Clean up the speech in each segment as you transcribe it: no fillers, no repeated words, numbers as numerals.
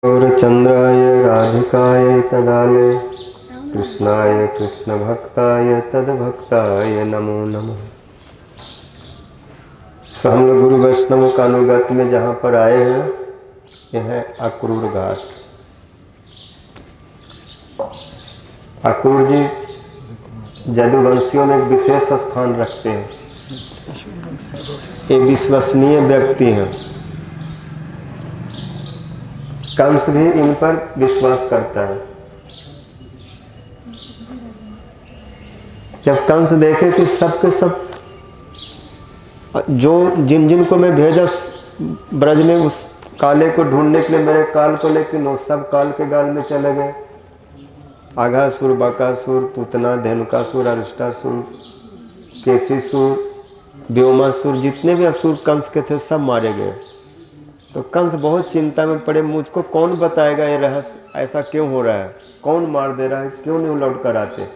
गौरचन्द्राय राधिकाय तदालय कृष्णाय कृष्णभक्ताय तद्भक्ताय नमो नमः। सो हम लोग गुरु वैष्णव का अनुगत में जहाँ पर आए हैं, यह है अक्रूर घाट। अक्रूर जी जदुवंशियों में विशेष स्थान रखते हैं। ये विश्वसनीय व्यक्ति हैं। कंस भी इन पर विश्वास करता है। जब कंस देखे कि सबके सब जो जिन जिन को मैं भेजा ब्रज में उस काले को ढूंढने के लिए मेरे काल को, लेकिन वो सब काल के गाल में चले गए। आघासुर, बकासुर, पूतना, धेनुकासुर, अरिष्टासुर, केसीसुर, व्योमासुर, जितने भी असुर कंस के थे सब मारे गए। तो कंस बहुत चिंता में पड़े, मुझको कौन बताएगा ये रहस्य, ऐसा क्यों हो रहा है, कौन मार दे रहा है, क्यों नहीं लौट कर आते।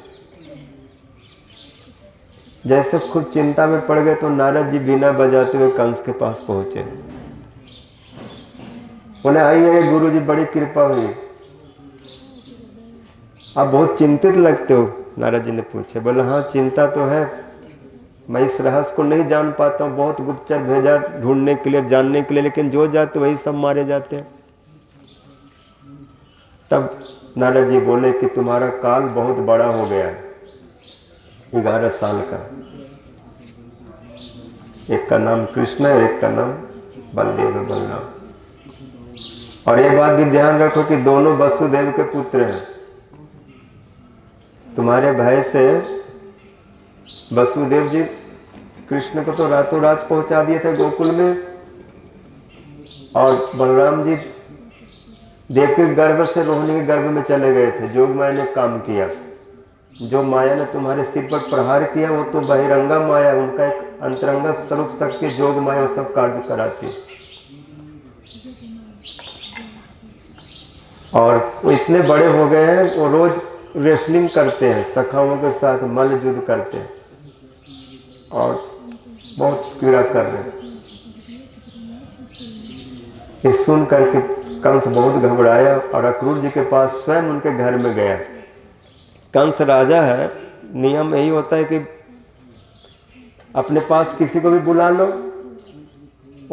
जैसे खुद चिंता में पड़ गए तो नारद जी बिना बजाते हुए कंस के पास पहुंचे। उन्हें आइए गुरु जी, बड़ी कृपा हुई, आप बहुत चिंतित लगते हो। नारद जी ने पूछे, बोले हाँ चिंता तो है, मैं इस रहस्य को नहीं जान पाता हूँ, बहुत गुप्तचर भेजा ढूंढने के लिए, जानने के लिए, लेकिन जो जाते वही सब मारे जाते हैं। तब नारद जी बोले कि तुम्हारा काल बहुत बड़ा हो गया है, 11 साल का। एक का नाम कृष्ण है, एक का नाम बलदेव है, बलराम। और ये बात भी ध्यान रखो कि दोनों वसुदेव के पुत्र हैं। तुम्हारे भय से वसुदेव जी कृष्ण को तो रातों रात पहुंचा दिए थे गोकुल में, और बलराम जी देवकी गर्भ से रोहिणी के गर्भ में चले गए थे। जोग माया ने काम किया। जो माया ने तुम्हारे सिर पर प्रहार किया वो तो बहिरंगा माया, उनका एक अंतरंगा स्वरूप शक्ति जोग माया वो सब कार्य कराती। और वो इतने बड़े हो गए हैं, वो रोज रेसलिंग करते हैं, सखाओं के साथ मल्ल युद्ध करते हैं और बहुत पीड़ा कर रहे हैं। ये सुन करके कंस बहुत घबराया और अक्रूर जी के पास स्वयं उनके घर में गया। कंस राजा है, नियम यही होता है कि अपने पास किसी को भी बुला लो,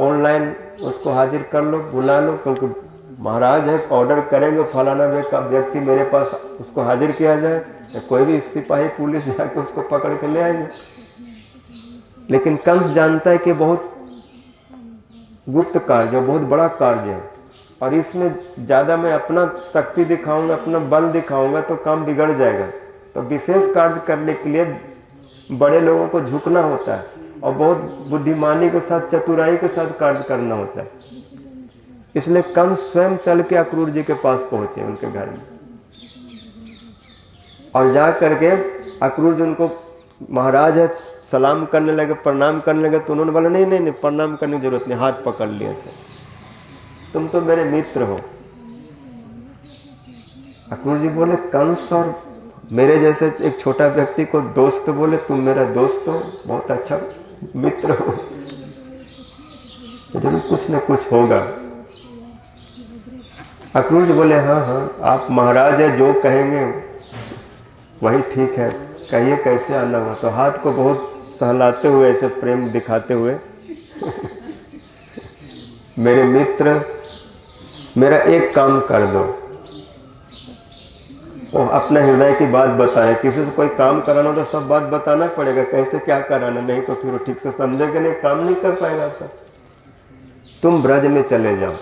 ऑनलाइन उसको हाजिर कर लो, बुला लो, क्योंकि महाराज है, ऑर्डर करेंगे फलाना व्यक्ति मेरे पास, उसको हाजिर किया जाए, तो कोई भी सिपाही पुलिस जाके उसको पकड़ के ले आएंगे। लेकिन कंस जानता है कि बहुत गुप्त कार्य, बहुत बड़ा कार्य है, और इसमें ज़्यादा मैं अपना शक्ति दिखाऊंगा, अपना बल दिखाऊंगा तो काम बिगड़ जाएगा। तो विशेष कार्य करने के लिए बड़े लोगों को झुकना होता है और बहुत बुद्धिमानी के साथ, चतुराई के साथ कार्य करना होता है। इसलिए कंस स्वयं चल के अक्रूर जी के पास पहुंचे उनके घर में, और जा करके अक्रूर जी उनको महाराज है सलाम करने लगे, प्रणाम करने लगे। तो उन्होंने बोला नहीं नहीं नहीं, प्रणाम करने की जरूरत नहीं, हाथ पकड़ लिए से, तुम तो मेरे मित्र हो। अक्रूर जी बोले कंस और मेरे जैसे एक छोटा व्यक्ति को दोस्त बोले, तुम मेरा दोस्त हो, बहुत अच्छा मित्र हो, तो जरूर कुछ न कुछ होगा। अक्रूर जी बोले हाँ हाँ, आप महाराज है, जो कहेंगे वही ठीक है, कहिए कैसे आना हुआ। तो हाथ को बहुत सहलाते हुए, ऐसे प्रेम दिखाते हुए मेरे मित्र, मेरा एक काम कर दो। वो अपने हृदय की बात बताए। किसी से कोई काम कराना तो सब बात बताना पड़ेगा, कैसे क्या कराना, नहीं तो फिर वो ठीक से समझेगा नहीं, काम नहीं कर पाएगा। तो तुम ब्रज में चले जाओ,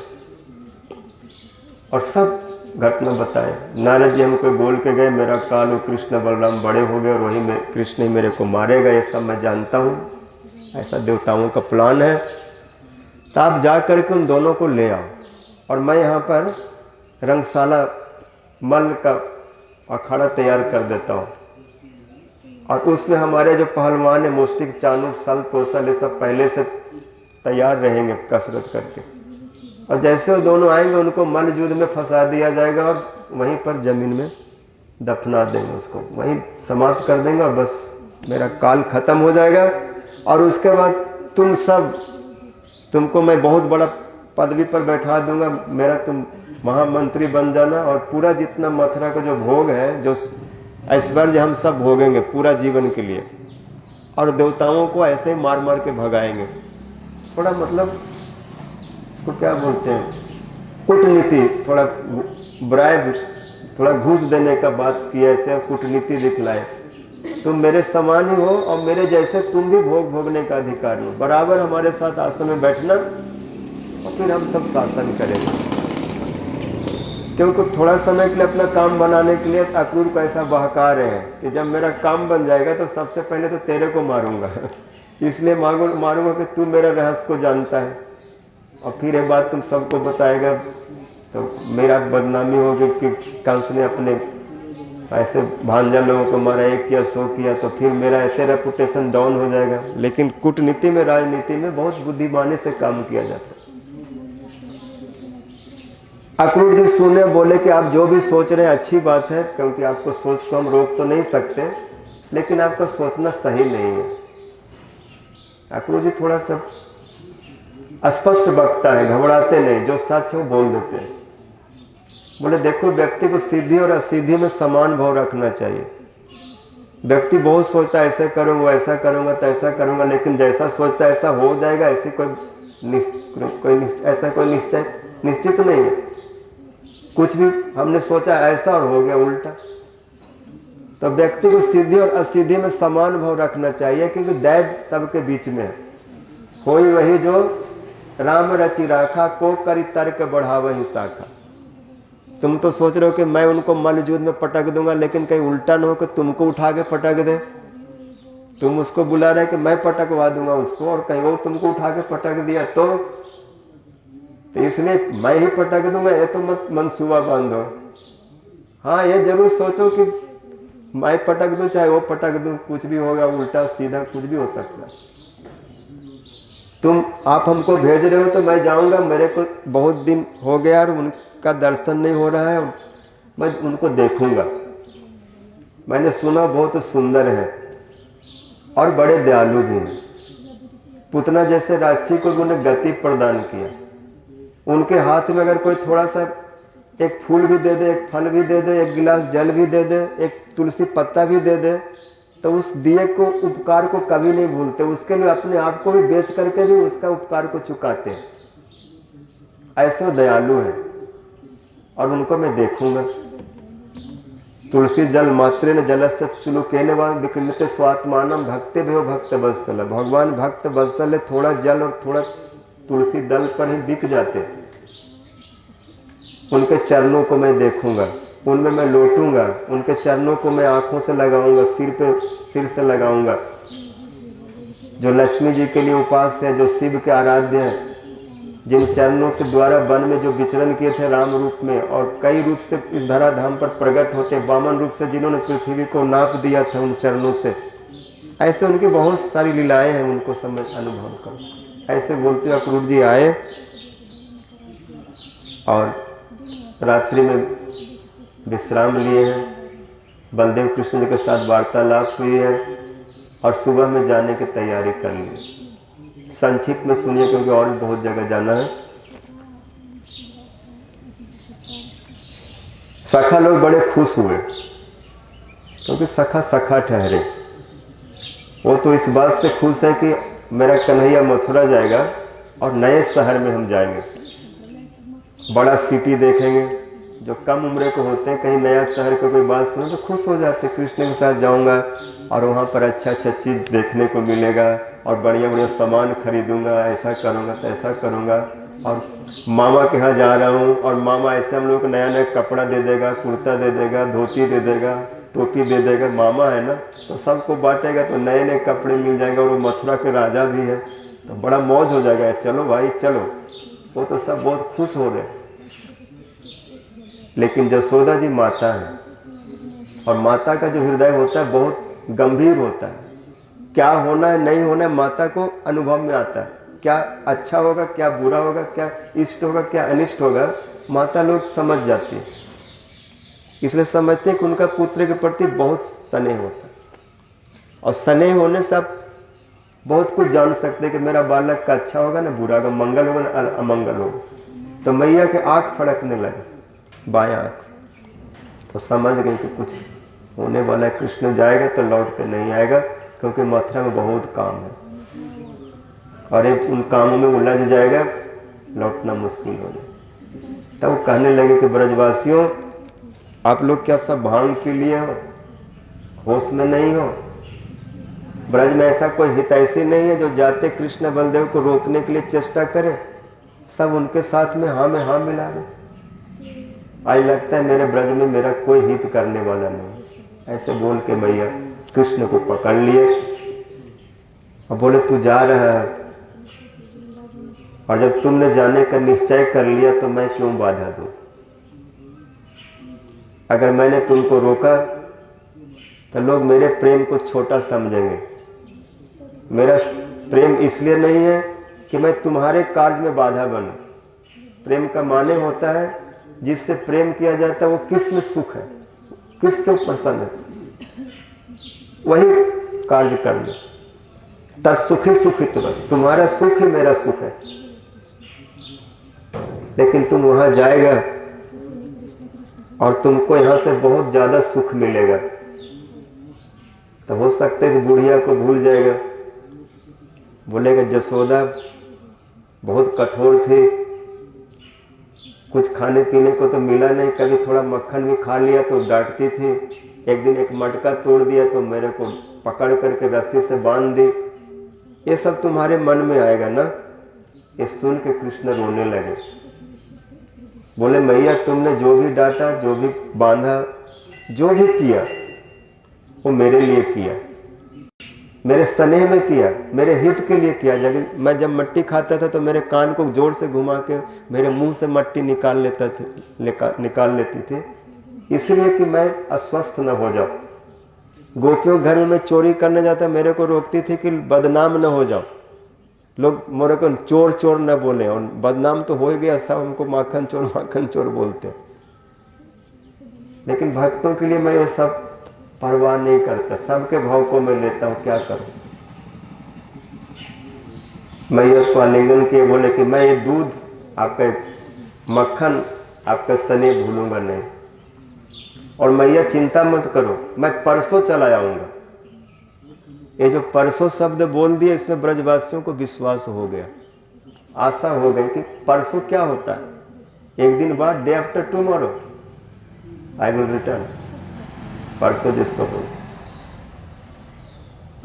और सब घटना बताए। नारद जी हमको बोल के गए, मेरा काल कृष्ण बलराम बड़े हो गए और वही कृष्ण ही मेरे को मारेगा, ये सब मैं जानता हूँ, ऐसा देवताओं का प्लान है। तो आप जा करके उन दोनों को ले आओ, और मैं यहाँ पर रंगशाला मल्ल का अखाड़ा तैयार कर देता हूँ, और उसमें हमारे जो पहलवान है, मुष्टिक, चाणूक, सल, तोसल, ये सब पहले से तैयार रहेंगे कसरत करके। और जैसे वो दोनों आएंगे उनको मल्ल युद्ध में फंसा दिया जाएगा और वहीं पर जमीन में दफना देंगे, उसको वहीं समाप्त कर देंगे, और बस मेरा काल खत्म हो जाएगा। और उसके बाद तुमको मैं बहुत बड़ा पदवी पर बैठा दूंगा, मेरा तुम महामंत्री बन जाना और पूरा जितना मथुरा का जो भोग है, जो ऐश्वर्य हम सब भोगेंगे पूरा जीवन के लिए, और देवताओं को ऐसे ही मार मार के भगाएंगे। थोड़ा मतलब उसको क्या बोलते हैं, कूटनीति, थोड़ा ब्राइब, थोड़ा घूस देने का बात की, ऐसे कूटनीति दिखलाए। तुम मेरे समान ही हो और मेरे जैसे तुम भी भोग भोगने का अधिकार हो, बराबर हमारे साथ आसन में बैठना और फिर हम सब शासन करेंगे। क्योंकि थोड़ा समय के लिए अपना काम बनाने के लिए अक्रूर को ऐसा बहका रहे हैं कि जब मेरा काम बन जाएगा तो सबसे पहले तो तेरे को मारूंगा इसलिए मारूंगा कि तू मेरे रहस्य को जानता है, और फिर ये बात तुम सबको बताएगा तो मेरा बदनामी होगी कि कंस ने अपने ऐसे भांजा लोगों को मारा, एक किया 100 किया, तो फिर मेरा ऐसे रेपुटेशन डाउन हो जाएगा। लेकिन कूटनीति में, राजनीति में बहुत बुद्धिमानी से काम किया जाता है। अक्रूर जी सुने, बोले कि आप जो भी सोच रहे हैं अच्छी बात है, क्योंकि आपको सोच को हम रोक तो नहीं सकते, लेकिन आपका सोचना सही नहीं है। अक्रूर जी थोड़ा सा स्पष्ट बकता है, घबराते नहीं, जो सच है वो बोल देते हैं। बोले देखो, व्यक्ति को सिद्धि और असिद्धि में समान भाव रखना चाहिए। व्यक्ति बहुत सोचता है ऐसे करूंगा, ऐसा करूंगा, तो ऐसा करूंगा, लेकिन जैसा सोचता है ऐसा हो जाएगा, ऐसी कोई निश्चित नहीं है। कुछ भी हमने सोचा ऐसा और हो गया उल्टा। तो व्यक्ति को सिद्धि और असिद्धि में समान भाव रखना चाहिए, क्योंकि दैव सबके बीच में है। कोई वही जो राम रचि राखा, को करी तर्क बढ़ावहि शाखा। तुम तो सोच रहे हो कि मैं उनको मलजूद में पटक दूंगा, लेकिन कहीं उल्टा न हो कि तुमको उठा के पटक दे। तुम उसको बुला रहे कि मैं पटकवा दूंगा उसको, और कहीं वो तुमको उठा के पटक दिया तो इसलिए मैं ही पटक दूंगा, ये तो मत मंसूबा बांधो। हाँ, ये जरूर सोचो कि मैं पटक दूं चाहे वो पटक दूं, कुछ भी होगा, उल्टा सीधा कुछ भी हो सकता है। आप हमको भेज रहे हो तो मैं जाऊंगा, मेरे को बहुत दिन हो गया और उनका दर्शन नहीं हो रहा है, मैं उनको देखूंगा। मैंने सुना बहुत सुंदर है और बड़े दयालु भी हैं। पुतना जैसे राक्षसी को भी उन्हें गति प्रदान किया। उनके हाथ में अगर कोई थोड़ा सा एक फूल भी दे दे, एक फल भी दे दे, एक गिलास जल भी दे दे, एक तुलसी पत्ता भी दे दे, तो उस दिए को, उपकार को कभी नहीं भूलते। उसके लिए अपने आप को भी बेच करके भी उसका उपकार को चुकाते हैं। ऐसे दयालु है और उनको मैं देखूंगा। तुलसी जल मात्रे न जलस्य चुलुकेन वा विकृते स्वात्मानम भक्ते भयो भक्त वत्सल। भगवान भक्त वत्सल, थोड़ा जल और थोड़ा तुलसी दल पर ही बिक जाते। उनके चरणों को मैं देखूंगा, उनमें मैं लौटूंगा, उनके चरणों को मैं आंखों से लगाऊंगा, सिर से लगाऊंगा। जो लक्ष्मी जी के लिए उपास्य है, जो शिव के आराध्य हैं, जिन चरणों के द्वारा वन में जो विचरण किए थे राम रूप में, और कई रूप से इस धराधाम पर प्रकट होते, वामन रूप से जिन्होंने पृथ्वी को नाप दिया था उन चरणों से, ऐसे उनकी बहुत सारी लीलाएं हैं, उनको समझ अनुभव करो। ऐसे बोलते अक्रूर जी आए और रात्रि में विश्राम लिए हैं। बलदेव कृष्ण जी के साथ वार्तालाप हुई है और सुबह में जाने की तैयारी कर ली। संक्षिप्त में सुनिए, क्योंकि और भी बहुत जगह जाना है। सखा लोग बड़े खुश हुए, क्योंकि सखा ठहरे। वो तो इस बात से खुश है कि मेरा कन्हैया मथुरा जाएगा और नए शहर में हम जाएंगे, बड़ा सिटी देखेंगे। जो कम उम्र को होते हैं, कहीं नया शहर को कोई बात सुनो तो खुश हो जाते। कृष्ण के साथ जाऊंगा और वहाँ पर अच्छा चीज़ देखने को मिलेगा और बढ़िया बढ़िया सामान खरीदूंगा, ऐसा करूँगा तो ऐसा करूँगा। और मामा के यहाँ जा रहा हूँ और मामा ऐसे हम लोग को नया नया कपड़ा दे देगा, कुर्ता दे देगा, धोती दे देगा, टोपी दे देगा। मामा है ना, तो सबको बांटेगा तो नए नए कपड़े मिल जाएंगे। और वो मथुरा के राजा भी है तो बड़ा मौज हो जाएगा। चलो भाई चलो, वो तो सब बहुत खुश हो रहे। लेकिन जसोदा जी माता है और माता का जो हृदय होता है बहुत गंभीर होता है। क्या होना है नहीं होना है माता को अनुभव में आता है। क्या अच्छा होगा, क्या बुरा होगा, क्या इष्ट होगा, क्या अनिष्ट होगा, माता लोग समझ जाती है। इसलिए समझते हैं कि उनका पुत्र के प्रति बहुत स्नेह होता है, और स्नेह होने से आप बहुत कुछ जान सकते हैं कि मेरा बालक का अच्छा होगा ना बुरा होगा, मंगल होगा ना अमंगल होगा। तो मैया के आंख फड़कने लगे। बायां आंख। वो समझ गए कि कुछ होने वाला है, कृष्ण जाएगा तो लौट कर नहीं आएगा, क्योंकि मथुरा में बहुत काम है और एक उन कामों में उलझ जाएगा, लौटना मुश्किल हो जाए। तब वो कहने लगे कि ब्रजवासियों, आप लोग क्या सब भांग पी लिए हो, होश में नहीं हो? ब्रज में ऐसा कोई हितैषी नहीं है जो जाते कृष्ण बलदेव को रोकने के लिए चेष्टा करे? सब उनके साथ में हाँ मिला रहे। आज लगता है मेरे ब्रज में मेरा कोई हित करने वाला नहीं। ऐसे बोल के मैया कृष्ण को पकड़ लिए और बोले तू जा रहा है, और जब तुमने जाने का निश्चय कर लिया तो मैं क्यों बाधा दूं? अगर मैंने तुमको रोका तो लोग मेरे प्रेम को छोटा समझेंगे। मेरा प्रेम इसलिए नहीं है कि मैं तुम्हारे कार्य में बाधा बनूं। प्रेम का माने होता है जिससे प्रेम किया जाता है वो किस में सुख है, किससे प्रसन्न है, वही कार्य कर लो। तत्सुखी सुखित, तुम्हारा सुख ही मेरा सुख है। लेकिन तुम वहां जाएगा और तुमको यहां से बहुत ज्यादा सुख मिलेगा, तो हो सकता है इस बुढ़िया को भूल जाएगा, बोलेगा जसोदा बहुत कठोर थी, कुछ खाने पीने को तो मिला नहीं, कभी थोड़ा मक्खन भी खा लिया तो डांटती थी, एक दिन एक मटका तोड़ दिया तो मेरे को पकड़ करके रस्सी से बांध दी। ये सब तुम्हारे मन में आएगा ना। ये सुन के कृष्ण रोने लगे, बोले मैया तुमने जो भी डांटा, जो भी बांधा, जो भी किया वो मेरे लिए किया, मेरे स्नेह में किया, मेरे हित के लिए किया। मैं जब मट्टी खाता था तो मेरे कान को जोर से घुमा के मेरे मुंह से मट्टी निकाल लेती थी, इसलिए कि मैं अस्वस्थ न हो जाऊं। गोपियों घर में मैं चोरी करने जाता, मेरे को रोकती थी कि बदनाम न हो जाओ, लोग मेरे को चोर चोर न बोले, और बदनाम तो हो ही गया, सब हमको माखन चोर बोलते। लेकिन भक्तों के लिए मैं ये सब परवाह नहीं करता, सबके भाव को मैं लेता हूं, क्या करूं। मैं उसको आलिंगन किए बोले कि मैं ये दूध, आपका मक्खन, आपका स्नेह भूलूंगा नहीं, और मैया चिंता मत करो, मैं परसों चला आऊंगा। ये जो परसों शब्द बोल दिया, इसमें ब्रजवासियों को विश्वास हो गया, आशा हो गई कि परसों क्या होता है, एक दिन बाद, day after tomorrow I will return, परसों जिसको बोल।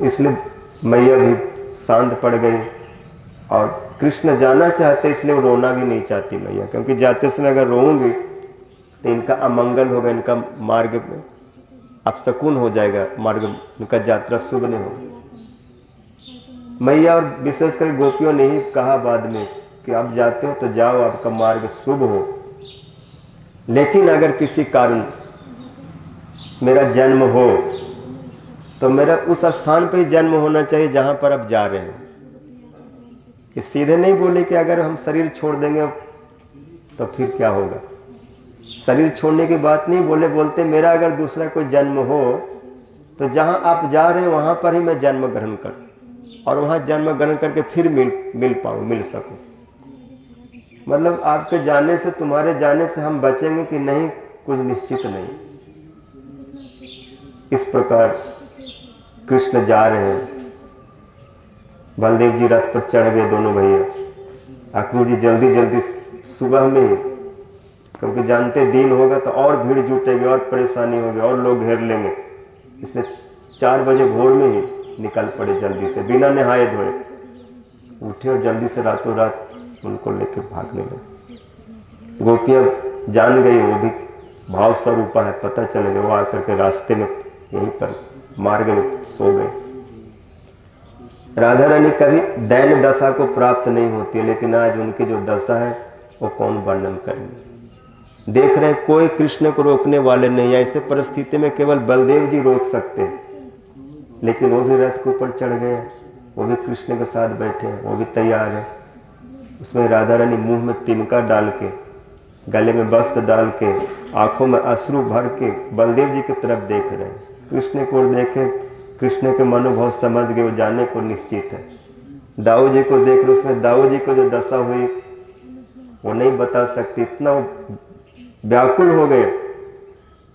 इसलिए मैया भी शांत पड़ गई, और कृष्ण जाना चाहते इसलिए वो रोना भी नहीं चाहती मैया, क्योंकि जाते समय अगर रोऊंगी तो इनका अमंगल होगा, इनका मार्ग में अपशकुन हो जाएगा, मार्ग इनका यात्रा शुभ नहीं होगी। मैया और विशेषकर गोपियों ने ही कहा बाद में कि आप जाते हो तो जाओ, आपका मार्ग शुभ हो, लेकिन अगर किसी कारण मेरा जन्म हो तो मेरा उस स्थान पर ही जन्म होना चाहिए जहां पर आप जा रहे हैं। ये सीधे नहीं बोले कि अगर हम शरीर छोड़ देंगे तो फिर क्या होगा, शरीर छोड़ने की बात नहीं बोले, बोलते मेरा अगर दूसरा कोई जन्म हो तो जहां आप जा रहे हैं वहां पर ही मैं जन्म ग्रहण करूं, और वहां जन्म ग्रहण करके फिर मिल सकूं। मतलब आपके जाने से, तुम्हारे जाने से हम बचेंगे कि नहीं, कुछ निश्चित नहीं। इस प्रकार कृष्ण जा रहे हैं, बलदेव जी रथ पर चढ़ गए दोनों भैया, अक्रूर जी जल्दी सुबह में ही, क्योंकि जानते दिन होगा तो और भीड़ जुटेगी और परेशानी होगी और लोग घेर लेंगे, इसलिए 4 बजे भोर में ही निकल पड़े, जल्दी से बिना नहाए धोए उठे और जल्दी से रातों रात उनको लेकर भागने लगे। गोपियां जान गई, वो भी भाव स्वरूपा है, पता चल गया, वो आकर के रास्ते में यहीं पर मार्ग में सो गए। राधा रानी कभी दैन दशा को प्राप्त नहीं होती है, लेकिन आज उनकी जो दशा है वो कौन वर्णन करेंगे। देख रहे हैं कोई कृष्ण को रोकने वाले नहीं है, ऐसे परिस्थिति में केवल बलदेव जी रोक सकते हैं, लेकिन वो भी रथ के ऊपर चढ़ गए, वो भी कृष्ण के साथ बैठे हैं, वो भी तैयार है। उसमें राधा रानी मुंह में तिनका डाल के, गले में वस्त्र डाल के, आंखों में अश्रु भर के बलदेव जी की तरफ देख रहे हैं। कृष्ण को देखे, कृष्ण के मनोभाव समझ गए, वो जाने को निश्चित है। दाऊ जी को देख रहे, उसमें दाऊ जी को जो दशा हुई वो नहीं बता सकती, इतना व्याकुल हो गए,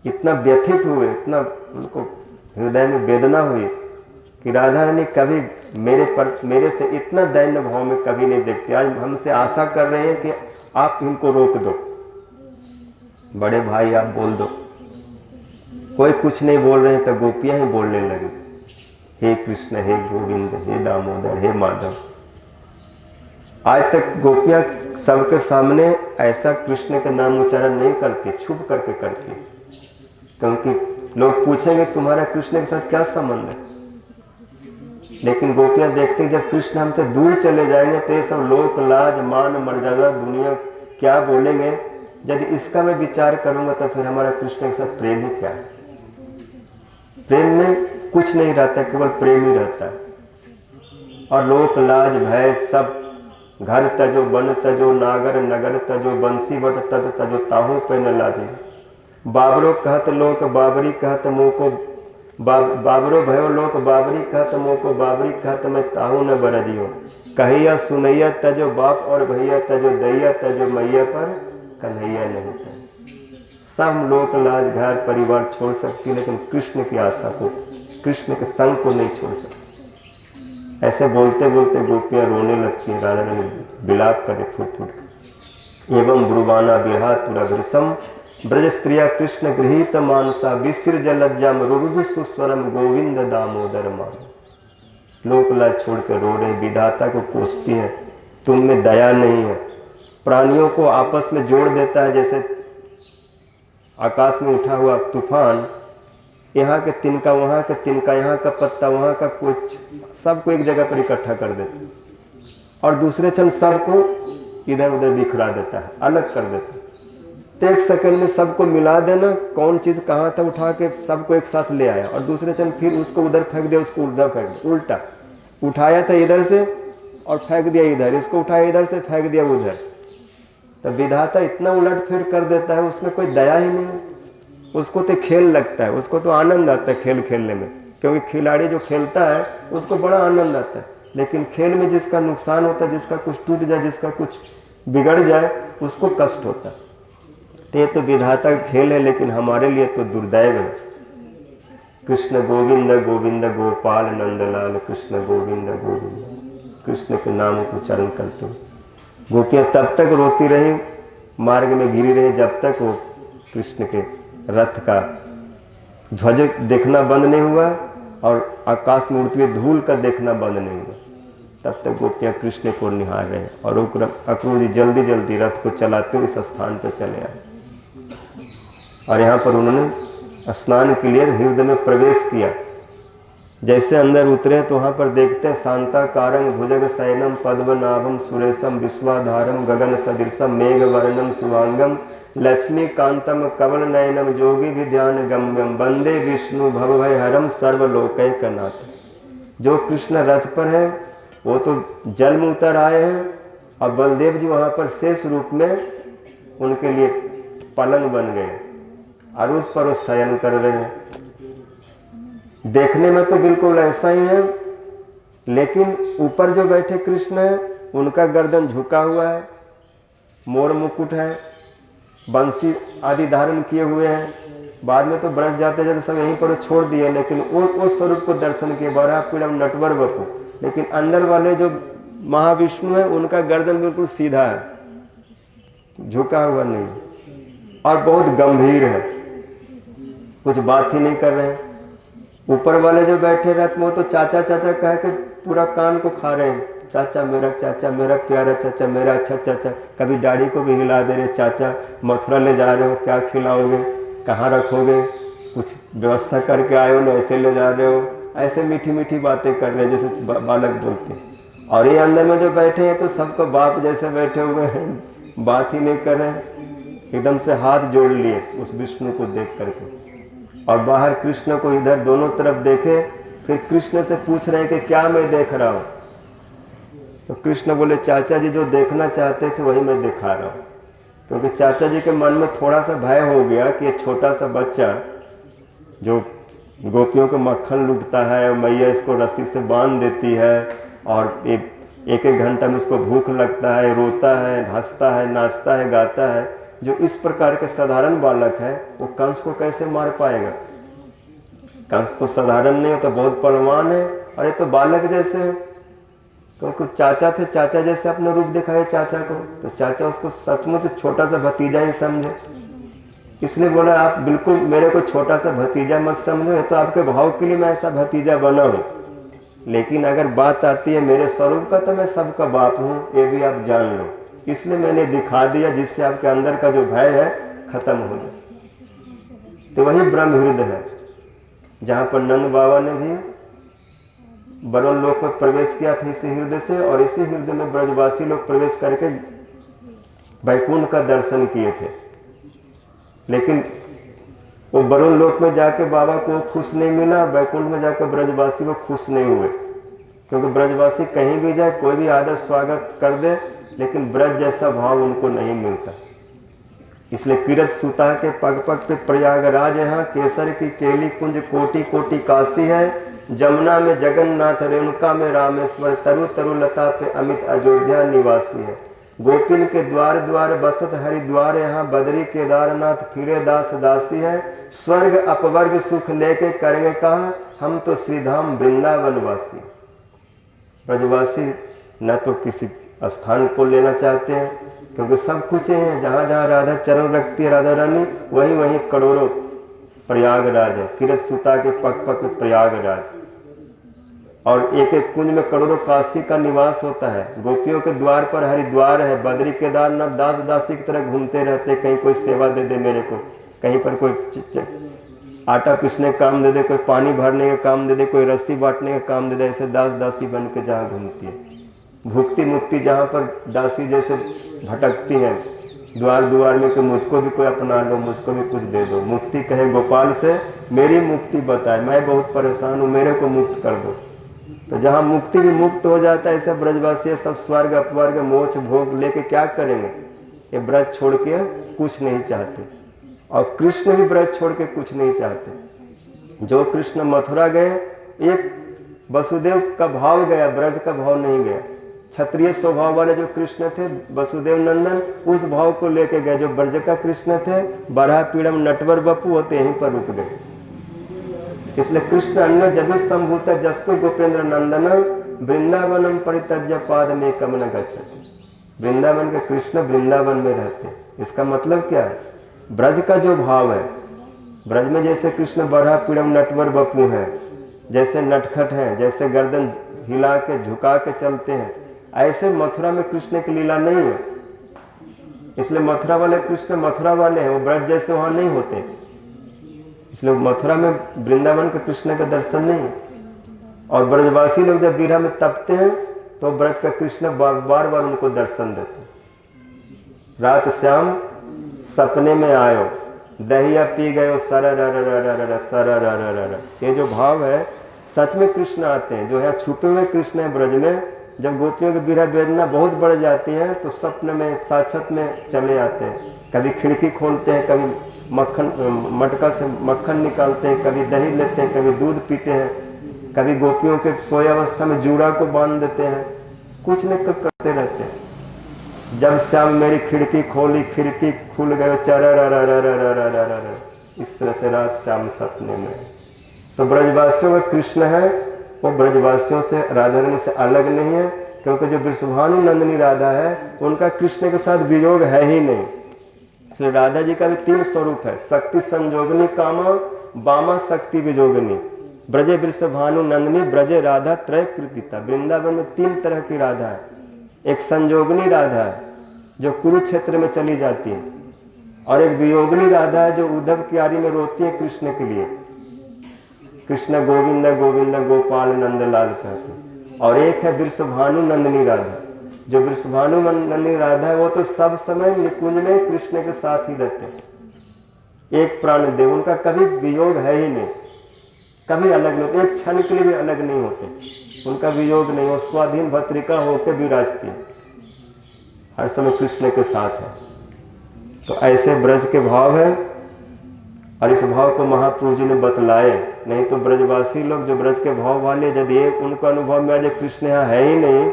इतना व्यथित हुए, इतना उनको हृदय में वेदना हुई कि राधा रानी कभी मेरे से इतना दैन्य भाव में कभी नहीं देखते। आज हमसे आशा कर रहे हैं कि आप इनको रोक दो, बड़े भाई आप बोल दो। कोई कुछ नहीं बोल रहे हैं तो गोपियां ही बोलने लगी, हे कृष्ण, हे गोविंद, हे दामोदर, हे माधव। आज तक गोपियां सबके सामने ऐसा कृष्ण का नाम उच्चारण नहीं करती, छुप करके करती, क्योंकि लोग पूछेंगे तुम्हारा कृष्ण के साथ क्या संबंध है। लेकिन गोपियां देखती जब कृष्ण हमसे दूर चले जाएंगे तो ये सब लोक लाज मान मर्यादा दुनिया क्या बोलेंगे। यदि इसका मैं विचार करूंगा तो फिर हमारा कृष्ण के साथ प्रेम ही क्या है। प्रेम में कुछ नहीं रहता, केवल प्रेम ही रहता है। और लोक लाज भय सब, घर तजो बन तजो नागर नगर तजो बंसी बट तज तजो ताहू पे न लाजे। बाबरो कहत लोक बाबरी कहत मोको बाबरो भयो लोक बाबरी कहत मोको बाबरी कहत मैं ताहू न बरजियो। कहिया सुनैया तजो बाप और भैया तजो दैया तजो मैया पर कन्हैया नहीं था। सब लोक लाज घर परिवार छोड़ सकती, लेकिन कृष्ण की आशा को, कृष्ण के संग को नहीं छोड़ सकती। ऐसे बोलते बोलते गोपियां रोने लगती हैं, राधा रानी विलाप करे फुट फुट। एवं ब्रुवाना विहातुरा वृषम ब्रज स्त्रिया कृष्ण गृहीत मानसा विसृज लज्जा रुरुधु सुस्वरम गोविंद दामोदर मान। लोक लाज छोड़ कर रो रहे, विधाता को कोसती है, तुम में दया नहीं है। प्राणियों को आपस में जोड़ देता है, जैसे आकाश में उठा हुआ तूफान, यहाँ के तिनका वहाँ के तिनका, यहाँ का पत्ता वहाँ का कुछ, सबको एक जगह पर इकट्ठा कर देता है और दूसरे क्षण सबको इधर उधर बिखरा देता है, अलग कर देता है। तो एक सेकंड में सबको मिला देना, कौन चीज कहाँ था उठा के सबको एक साथ ले आया और दूसरे क्षण फिर उसको उधर फेंक दिया, उसको उधर फेंक दिया, उल्टा उठाया था इधर से और फेंक दिया इधर, इसको उठाया इधर से फेंक दिया उधर। तो विधाता इतना उलट फेर कर देता है, उसमें कोई दया ही नहीं है। उसको तो खेल लगता है, उसको तो आनंद आता है खेल खेलने में, क्योंकि खिलाड़ी जो खेलता है उसको बड़ा आनंद आता है। लेकिन खेल में जिसका नुकसान होता है, जिसका कुछ टूट जाए, जिसका कुछ बिगड़ जाए, उसको कष्ट होता है। तो ये तो विधाता का खेल है, लेकिन हमारे लिए तो दुर्दैव है। कृष्ण गोविंद गोविंद गोपाल नंदलाल, कृष्ण गोविंद गोविंद, कृष्ण के नाम को उच्चारण करते हुए गोपियां तब तक रोती रही, मार्ग में गिरी रही, जब तक वो कृष्ण के रथ का ध्वज देखना बंद नहीं हुआ और आकाश में उड़ती हुई धूल का देखना बंद नहीं हुआ। तब तक गोपियां कृष्ण को निहार रहे और अक्रूर जी जल्दी जल्दी रथ को चलाते हुए इस स्थान पर चले आए और यहाँ पर उन्होंने स्नान के लिए हृदय में प्रवेश किया। जैसे अंदर उतरे तो वहाँ पर देखते हैं शांताकारं भुजग शयनम पद्मनाभम सुरेशम विश्वाधारम गगन सदृशम मेघ वर्णम शुभांगम लक्ष्मी कांतम कमल नयनम जोगी विद्यान गम्यम वंदे विष्णु भवभय हरम सर्वलोकैकनाथ। जो कृष्ण रथ पर है वो तो जल में उतर आए हैं और बलदेव जी वहाँ पर शेष रूप में उनके लिए पलंग बन गए और उस पर वो शयन कर रहे हैं। देखने में तो बिल्कुल ऐसा ही है, लेकिन ऊपर जो बैठे कृष्ण है उनका गर्दन झुका हुआ है, मोर मुकुट है, बंसी आदि धारण किए हुए हैं। बाद में तो ब्रज जाते जाते सब यहीं पर छोड़ दिए, लेकिन उस स्वरूप को दर्शन किए, बड़ा पीड़म नटवर बपू। लेकिन अंदर वाले जो महाविष्णु है उनका गर्दन बिल्कुल सीधा है, झुका हुआ नहीं, और बहुत गंभीर है, कुछ बात ही नहीं कर रहे हैं। ऊपर वाले जो बैठे रथ में वो तो चाचा चाचा कह के पूरा कान को खा रहे हैं, चाचा मेरा प्यारा चाचा, मेरा अच्छा चाचा। कभी दाढ़ी को भी हिला दे रहे, चाचा मथुरा ले जा रहे हो, क्या खिलाओगे, कहाँ रखोगे, कुछ व्यवस्था करके आए हो ना, ऐसे ले जा रहे हो, ऐसे मीठी मीठी बातें कर रहे हैं जैसे बालक बोलते हैं। और ये अंदर में जो बैठे हैं तो सबको बाप जैसे बैठे हुए हैं, बात ही नहीं कर रहे हैं, एकदम से हाथ जोड़ लिए उस विष्णु को देख करके। और बाहर कृष्ण को इधर दोनों तरफ देखे, फिर कृष्ण से पूछ रहे हैं कि क्या मैं देख रहा हूं। तो कृष्ण बोले चाचा जी जो देखना चाहते थे वही मैं दिखा रहा हूं। क्योंकि चाचा जी के मन में थोड़ा सा भय हो गया कि एक छोटा सा बच्चा जो गोपियों को मक्खन लूटता है, मैया इसको रस्सी से बांध देती है और एक एक घंटा में उसको भूख लगता है, रोता है, हंसता है, नाचता है, गाता है, जो इस प्रकार के साधारण बालक है वो कंस को कैसे मार पाएगा? कंस तो साधारण नहीं हो, तो बहुत बलवान है, और ये तो बालक जैसे है। क्योंकि चाचा थे, चाचा जैसे अपना रूप दिखाए चाचा को, तो चाचा उसको सचमुच छोटा सा भतीजा ही समझे। इसलिए बोला आप बिल्कुल मेरे को छोटा सा भतीजा मत समझो, ये तो आपके भाव के लिए मैं ऐसा भतीजा बना हूँ, लेकिन अगर बात आती है मेरे स्वरूप का तो मैं सबका बाप हूँ, ये भी आप जान लो। इसलिए मैंने दिखा दिया जिससे आपके अंदर का जो भय है खत्म हो जाए। तो वही ब्रह्म हृदय है जहाँ पर नंद बाबा ने भी वरुण लोक में प्रवेश किया था इसी हृदय से, और इसी हृदय में ब्रजवासी लोग प्रवेश करके वैकुंठ का दर्शन किए थे। लेकिन वो वरुण लोक में जाके बाबा को खुश नहीं मिला, वैकुंठ में जाकर ब्रजवासी वो खुश नहीं हुए, क्योंकि ब्रजवासी कहीं भी जाए कोई भी आदर स्वागत कर दे, लेकिन ब्रज जैसा भाव उनको नहीं मिलता। इसलिए किरत सुता के पग पग पे प्रयागराज यहाँ, केसर की केली कुंज कोटि कोटि काशी है, जमुना में जगन्नाथ, रेणुका में रामेश्वर, तरु तरु लता पे अमित अयोध्या निवासी है। गोपिन के द्वार द्वार बसत हरिद्वार, यहाँ बद्री केदारनाथ फिरे दास दासी है। स्वर्ग अपवर्ग सुख लेके करेंगे कहा, हम तो श्रीधाम वृंदावन वासी। ब्रजवासी न तो किसी स्थान को लेना चाहते हैं, क्योंकि सब कुछ है, जहाँ जहाँ राधा चरण रखती है राधा रानी, वहीं वहीं करोड़ों प्रयागराज है। किरत सुता के पग पग प्रयागराज, और एक एक कुंज में करोड़ों काशी का निवास होता है। गोपियों के द्वार पर हरिद्वार है, बद्री केदारनाथ दास दासी की तरह घूमते रहते, कहीं कोई सेवा दे दे मेरे को, कहीं पर कोई आटा पीसने का काम दे दे, कोई पानी भरने का काम दे दे, कोई रस्सी बांटने का काम दे दे, ऐसे दास दासी बन के जहाँ घूमती है। भुक्ति मुक्ति जहाँ पर दासी जैसे भटकती है द्वार द्वार में, कि मुझको भी कोई अपना लो, मुझको भी कुछ दे दो। मुक्ति कहे गोपाल से मेरी मुक्ति बताए, मैं बहुत परेशान हूँ, मेरे को मुक्त कर दो। तो जहाँ मुक्ति भी मुक्त हो जाता है, ऐसे ब्रजवासी सब स्वर्ग अपवर्ग मोक्ष भोग लेके क्या करेंगे? ये ब्रज छोड़ के कुछ नहीं चाहते, और कृष्ण भी ब्रज छोड़ के कुछ नहीं चाहते। जो कृष्ण मथुरा गए, एक वसुदेव का भाव गया, ब्रज का भाव नहीं गया। क्षत्रिय स्वभाव वाले जो कृष्ण थे वसुदेव नंदन, उस भाव को लेके गए। जो ब्रज का कृष्ण थे बराह पीड़म नटवर बपू होते, यहीं पर रुक गए। इसलिए कृष्ण अन्य जदु संभूत जस्तु गोपेंद्र नंदन, वृंदावनम परित्यज्य पाद में कम न गच्छति। वृंदावन के कृष्ण वृंदावन में रहते। इसका मतलब क्या है? ब्रज का जो भाव है, ब्रज में जैसे कृष्ण बराह पीड़म नटवर बपू है, जैसे नटखट है, जैसे गर्दन हिला के झुका के चलते हैं, ऐसे मथुरा में कृष्ण की लीला नहीं है। इसलिए मथुरा वाले कृष्ण मथुरा वाले हैं, वो ब्रज जैसे वहां नहीं होते। इसलिए मथुरा में वृंदावन के कृष्ण का दर्शन नहीं। और ब्रजवासी लोग जब बीरा में तपते हैं तो ब्रज का कृष्ण बार बार उनको दर्शन देते। रात श्याम सपने में आयो, दहिया पी गयो सर। ये जो भाव है, सच में कृष्ण आते हैं। जो यहाँ छुपे हुए कृष्ण है ब्रज में, जब गोपियों की विरह वेदना बहुत बढ़ जाती है तो स्वप्न में साक्षात में चले आते हैं। कभी खिड़की खोलते हैं, कभी मटका से मक्खन निकालते हैं, कभी दही लेते हैं, कभी दूध पीते हैं, कभी गोपियों के सोए अवस्था में जूड़ा को बांध देते हैं, कुछ न कुछ करते रहते हैं। जब श्याम मेरी खिड़की खोली, खिड़की खुल गए चर, इस तरह से रात श्याम सपने में। तो ब्रजवासियों का कृष्ण है, वो ब्रजवासियों से राधा रानी से अलग नहीं है, क्योंकि जो वृषभानु नंदिनी राधा है उनका कृष्ण के साथ वियोग है ही नहीं। श्री राधा जी का भी 3 स्वरूप है, शक्ति संजोगनी कामा, बामा शक्ति विजोगनी। ब्रजे वृषभानु नंदिनी, ब्रजे राधा त्रय कृतिता। वृंदावन में 3 तरह की राधा है। एक संजोगनी राधा है जो कुरुक्षेत्र में चली जाती है, और एक वियोगनी राधा है जो उद्धव की आरी में रोती है कृष्ण के लिए, कृष्ण गोविंद गोविंद गोपाल नंदलाल कहते। और एक है वृषभानु नंदिनी राधा। जो वृषभानु नंदिनी राधा है वो तो सब समय निकुंज में कृष्ण के साथ ही रहते हैं। एक प्राण देव, उनका कभी वियोग है ही नहीं, कभी अलग नहीं, एक क्षण के लिए भी अलग नहीं होते, उनका वियोग नहीं हो। स्वाधीन भत्रिका होकर विराजती है, हर समय कृष्ण के साथ है। तो ऐसे ब्रज के भाव है, और इस भाव को महाप्रभु जी ने बतलाए। नहीं तो ब्रजवासी लोग जो ब्रज के भाव वाले, यदि एक उनको अनुभव में आज कृष्ण यहाँ है ही नहीं,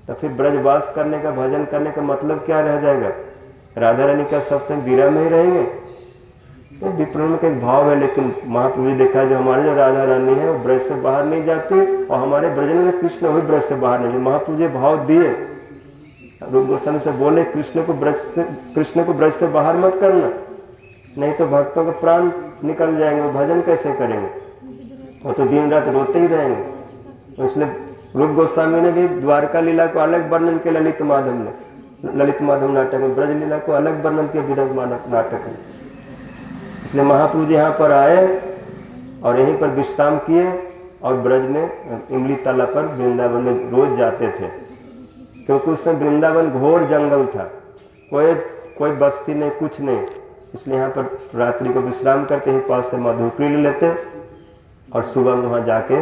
तो फिर ब्रजवास करने का, भजन करने का मतलब क्या रह जाएगा? राधा रानी का सत्संग विरह में ही रहेंगे? तो विप्रण का एक भाव है, लेकिन महाप्रभु जी देखा जो हमारे जो राधा रानी है वो ब्रज से बाहर नहीं जाती, और हमारे ब्रज में कृष्ण वही ब्रज से बाहर नहीं। महाप्रभु जी भाव दिए, रूप गोस्वामी से बोले कृष्ण को ब्रज से बाहर मत करना, नहीं तो भक्तों का प्राण निकल जाएंगे, वो भजन कैसे करेंगे, वो तो दिन रात रोते ही रहेंगे। तो इसलिए रूप गोस्वामी ने भी द्वारका लीला को अलग वर्णन किया, ललित माधव नाटक में, ब्रज लीला को अलग वर्णन किया विरह नाटक में। इसलिए महाप्रभु जी यहाँ पर आए और यहीं पर विश्राम किए, और ब्रज में इमली तला पर वृंदावन में रोज जाते थे, क्योंकि उस समय वृंदावन घोर जंगल था, कोई बस्ती नहीं, कुछ नहीं। इसलिए यहाँ पर रात्रि को विश्राम करते ही पास से मधुकरी ले लेते और सुबह वहाँ जाके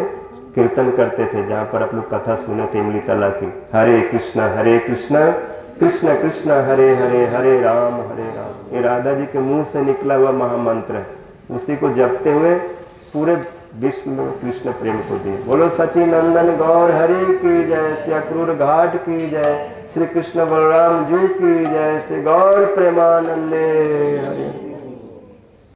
कीर्तन करते थे, जहाँ पर आप लोग कथा सुने थे इमली तला की। हरे कृष्ण कृष्ण कृष्ण हरे हरे, हरे राम ये राधा जी के मुंह से निकला हुआ महामंत्र है, उसी को जपते हुए पूरे विश्व में कृष्ण प्रेम को दिए। बोलो सचिनंदन गौर हरि की जय, श्री अक्रूर घाट की जय, श्री कृष्ण बलराम जू की जय, श्री गौर प्रेमानंदे हरि।